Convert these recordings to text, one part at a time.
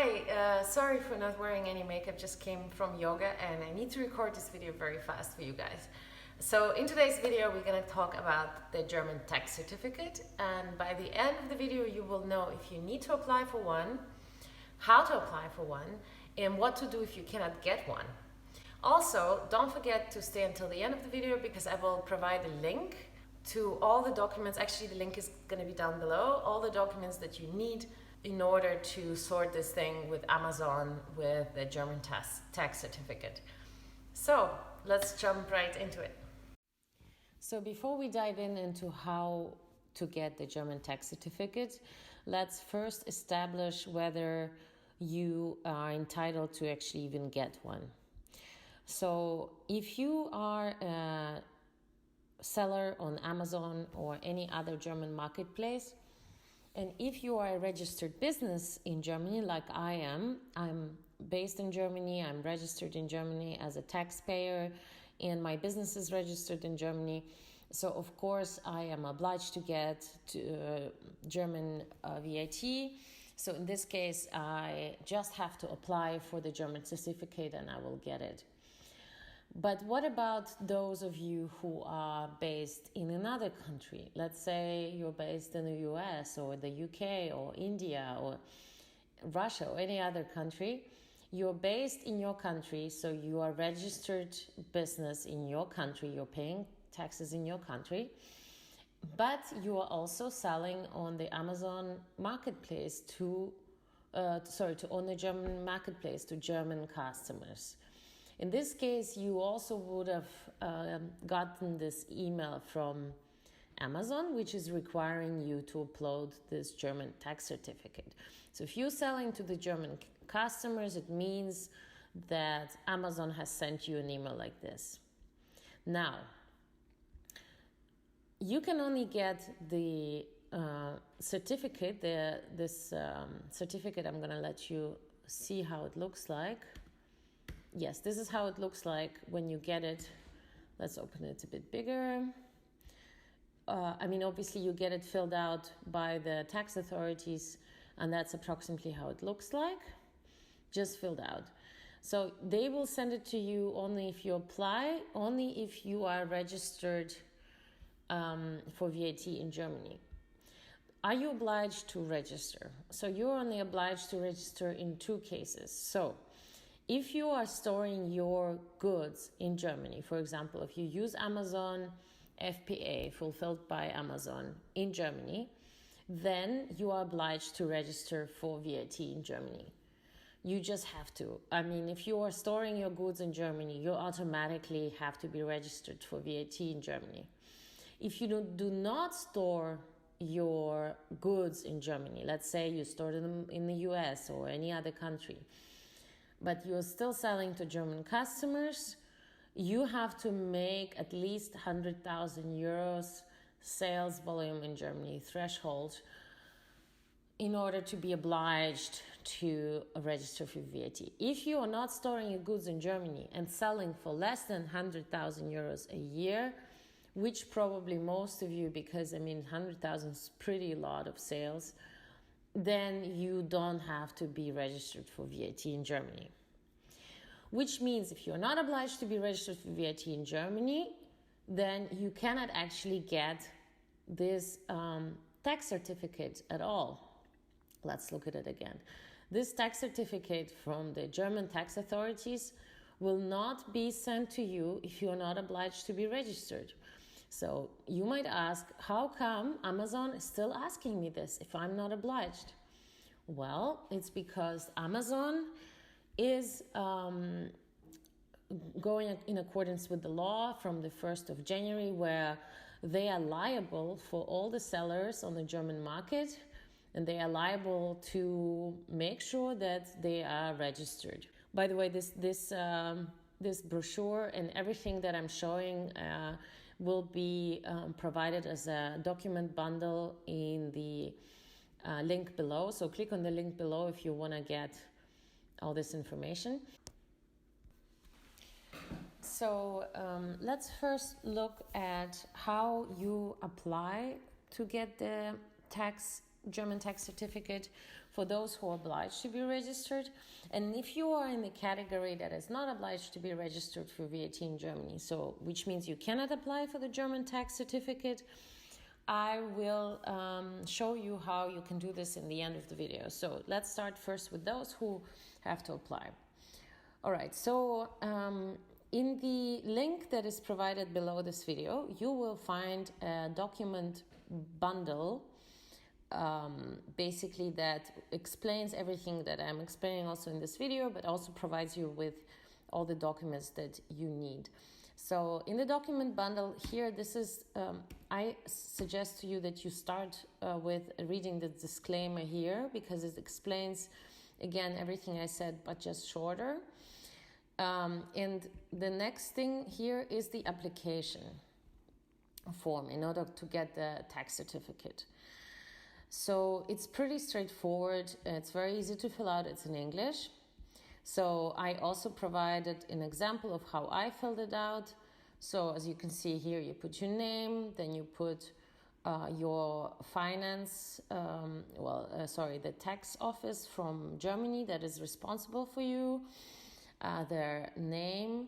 Hi, sorry for not wearing any makeup, just came from yoga and I need to record this video very fast for you guys. So in today's video we're going to talk about the German tax certificate, and by the end of the video you will know if you need to apply for one, how to apply for one, and what to do if you cannot get one. Also, don't forget to stay until the end of the video because I will provide a link to all the documents. Actually, the link is going to be down below. All the documents that you need in order to sort this thing with Amazon with the German tax certificate. So let's jump right into it. So before we dive into how to get the German tax certificate, let's first establish whether you are entitled to actually even get one. So if you are a seller on Amazon or any other German marketplace, and if you are a registered business in Germany like I am, I'm based in Germany, I'm registered in Germany as a taxpayer, and my business is registered in Germany. So of course I am obliged to get German VAT. So in this case, I just have to apply for the German certificate and I will get it. But what about those of you who are based in another country? Let's say you're based in the US or the UK or India or Russia or any other country. You're based in your country, so you are registered business in your country, you're paying taxes in your country, but you are also selling on the Amazon marketplace on the German marketplace to German customers. In this case, you also would have gotten this email from Amazon, which is requiring you to upload this German tax certificate. So if you're selling to the German customers, it means that Amazon has sent you an email like this. Now, you can only get the certificate, this certificate. I'm going to let you see how it looks like. Yes, this is how it looks like when you get it. Let's open it a bit bigger. Obviously you get it filled out by the tax authorities, and that's approximately how it looks like, just filled out. So they will send it to you only if you apply, only if you are registered for VAT in Germany. Are you obliged to register? So you're only obliged to register in two cases. So if you are storing your goods in Germany, for example, if you use Amazon FBA, fulfilled by Amazon in Germany, then you are obliged to register for VAT in Germany. You just have to. If you are storing your goods in Germany, you automatically have to be registered for VAT in Germany. If you do not store your goods in Germany, let's say you stored them in the US or any other country, but you're still selling to German customers, you have to make at least 100,000 euros sales volume in Germany threshold in order to be obliged to register for VAT. If you are not storing your goods in Germany and selling for less than 100,000 euros a year, which probably most of you, because 100,000 is pretty lot of sales, then you don't have to be registered for VAT in Germany. Which means if you're not obliged to be registered for VAT in Germany, then you cannot actually get this tax certificate at all. Let's look at it again. This tax certificate from the German tax authorities will not be sent to you if you are not obliged to be registered. So you might ask, how come Amazon is still asking me this if I'm not obliged? Well, it's because Amazon is going in accordance with the law from the 1st of January, where they are liable for all the sellers on the German market, and they are liable to make sure that they are registered. By the way, this brochure and everything that I'm showing will be provided as a document bundle in the link below. So click on the link below if you want to get all this information. So let's first look at how you apply to get the German tax certificate. for those who are obliged to be registered. And if you are in the category that is not obliged to be registered for VAT in Germany, so which means you cannot apply for the German tax certificate, I will show you how you can do this in the end of the video. So let's start first with those who have to apply. All right, so in the link that is provided below this video, you will find a document bundle, basically that explains everything that I'm explaining also in this video, but also provides you with all the documents that you need. So in the document bundle here, this is, I suggest to you that you start with reading the disclaimer here, because it explains, again, everything I said, but just shorter. And the next thing here is the application form in order to get the tax certificate. So it's pretty straightforward. It's very easy to fill out. It's in English. So I also provided an example of how I filled it out. So as you can see here, you put your name, then you put your finance, the tax office from Germany that is responsible for you, their name.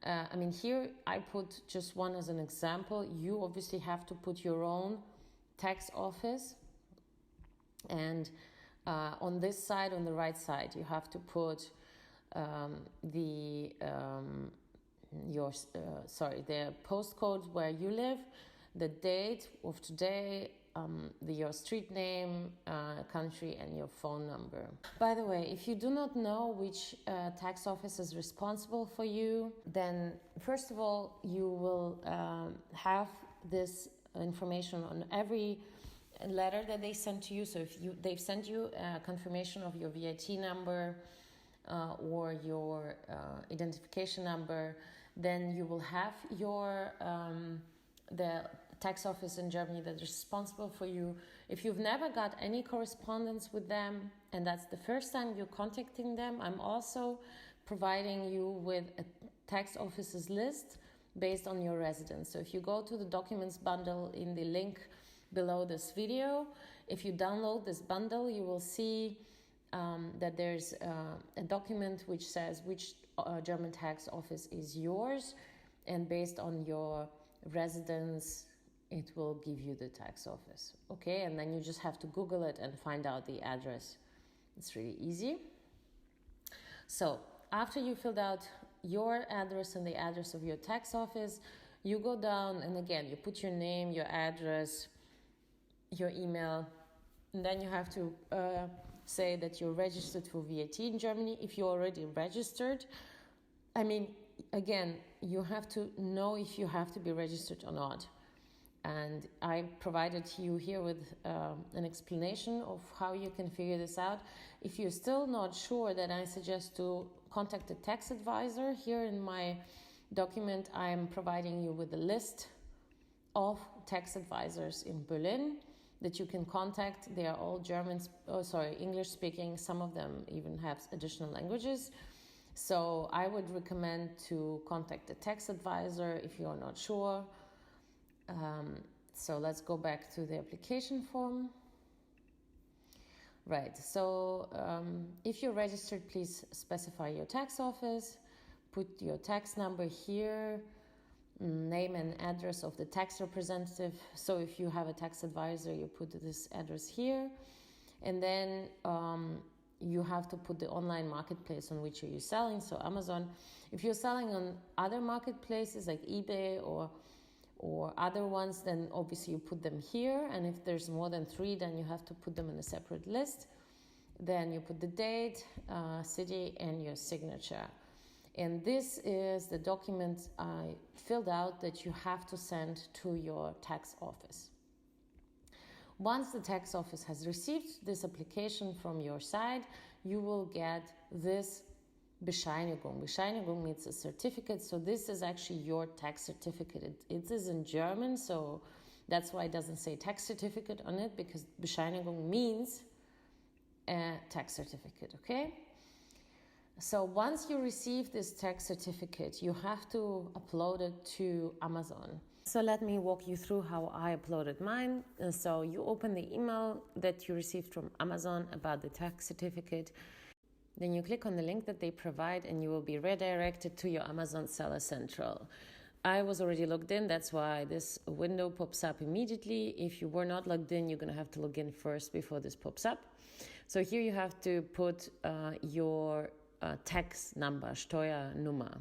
I mean, here I put just one as an example. You obviously have to put your own tax office. And on this side, on the right side, you have to put the postcode where you live, the date of today, your street name, country, and your phone number. By the way, if you do not know which tax office is responsible for you, then first of all, you will have this information on every letter that they send to you. So if they've sent you a confirmation of your VAT number or your identification number, then you will have your the tax office in Germany that is responsible for you. If you've never got any correspondence with them, and that's the first time you're contacting them, I'm also providing you with a tax office's list based on your residence. So if you go to the documents bundle in the link below this video, if you download this bundle, you will see that there's a document which says which German tax office is yours, and based on your residence, it will give you the tax office. Okay, and then you just have to Google it and find out the address. It's really easy. So after you filled out your address and the address of your tax office, you go down and again, you put your name, your address, your email, and then you have to say that you're registered for VAT in Germany. If you're already registered, I mean, again, you have to know if you have to be registered or not. And I provided you here with an explanation of how you can figure this out. If you're still not sure, then I suggest to contact a tax advisor. Here in my document, I'm providing you with a list of tax advisors in Berlin that you can contact. They are all English speaking. Some of them even have additional languages. So I would recommend to contact a tax advisor if you're not sure. So let's go back to the application form. Right, so if you're registered, please specify your tax office, put your tax number here, name and address of the tax representative. So if you have a tax advisor, you put this address here, and then you have to put the online marketplace on which you're selling, so Amazon. If you're selling on other marketplaces like eBay or other ones, then obviously you put them here, and if there's more than 3, then you have to put them in a separate list. Then you put the date, city, and your signature. And this is the document I filled out that you have to send to your tax office. Once the tax office has received this application from your side, you will get this Bescheinigung. Bescheinigung means a certificate, so this is actually your tax certificate. It is in German, so that's why it doesn't say tax certificate on it, because Bescheinigung means a tax certificate, okay? So once you receive this tax certificate, you have to upload it to Amazon. So let me walk you through how I uploaded mine. So you open the email that you received from Amazon about the tax certificate. Then you click on the link that they provide and you will be redirected to your Amazon Seller Central. I was already logged in, that's why this window pops up immediately. If you were not logged in, you're going to have to log in first before this pops up. So here you have to put your tax number, Steuernummer,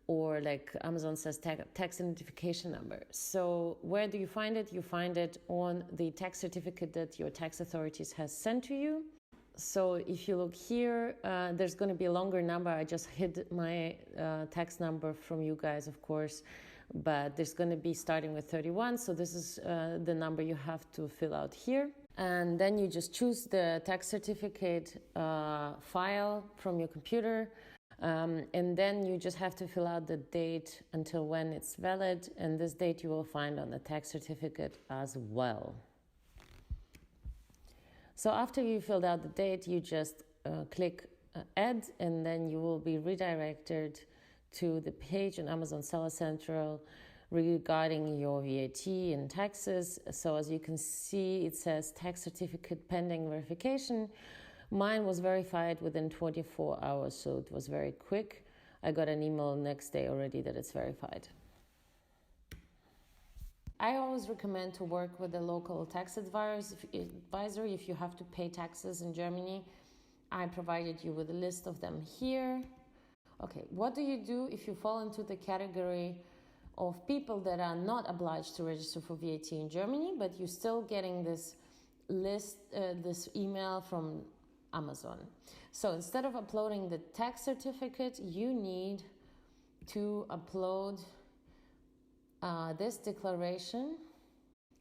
or like Amazon says, tax identification number. So where do you find it? You find it on the tax certificate that your tax authorities has sent to you. So if you look here, there's going to be a longer number. I just hid my tax number from you guys, of course, but there's going to be starting with 31. So this is the number you have to fill out here. And then you just choose the tax certificate file from your computer. And then you just have to fill out the date until when it's valid. And this date you will find on the tax certificate as well. So after you filled out the date, you just click add, and then you will be redirected to the page on Amazon Seller Central regarding your VAT and taxes. So as you can see, it says tax certificate pending verification. Mine was verified within 24 hours, so it was very quick. I got an email next day already that it's verified. I always recommend to work with a local tax advisor if you have to pay taxes in Germany. I provided you with a list of them here. Okay, what do you do if you fall into the category of people that are not obliged to register for VAT in Germany, but you're still getting this list, this email from Amazon? So instead of uploading the tax certificate, you need to upload this declaration.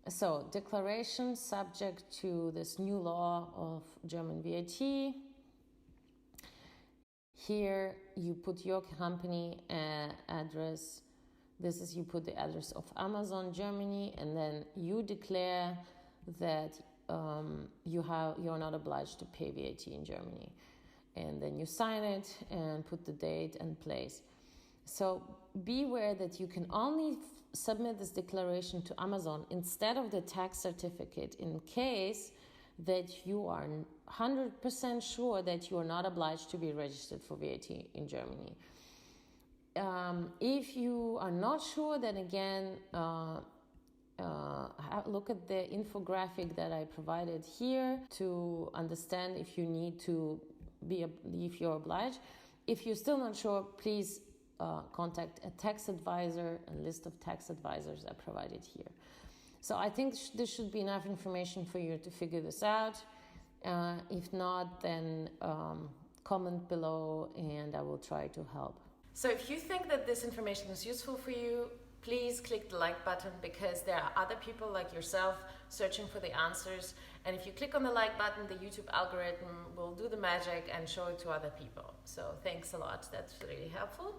So declaration subject to this new law of German VAT. Here you put your company address. This is, you put the address of Amazon Germany, and then you declare that you're not obliged to pay VAT in Germany. And then you sign it and put the date and place. So be aware that you can only submit this declaration to Amazon instead of the tax certificate in case that you are 100% sure that you are not obliged to be registered for VAT in Germany. If you are not sure, then again, look at the infographic that I provided here to understand if you need to if you're obliged. If you're still not sure, please contact a tax advisor, a list of tax advisors I provided here. So I think this should be enough information for you to figure this out. If not, then comment below and I will try to help. So if you think that this information is useful for you, please click the like button, because there are other people like yourself searching for the answers. And if you click on the like button, the YouTube algorithm will do the magic and show it to other people. So thanks a lot. That's really helpful.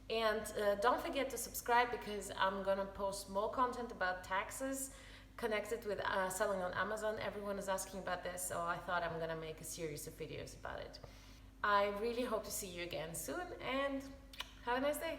And don't forget to subscribe, because I'm going to post more content about taxes connected with selling on Amazon. Everyone is asking about this, so I thought I'm going to make a series of videos about it. I really hope to see you again soon, and have a nice day.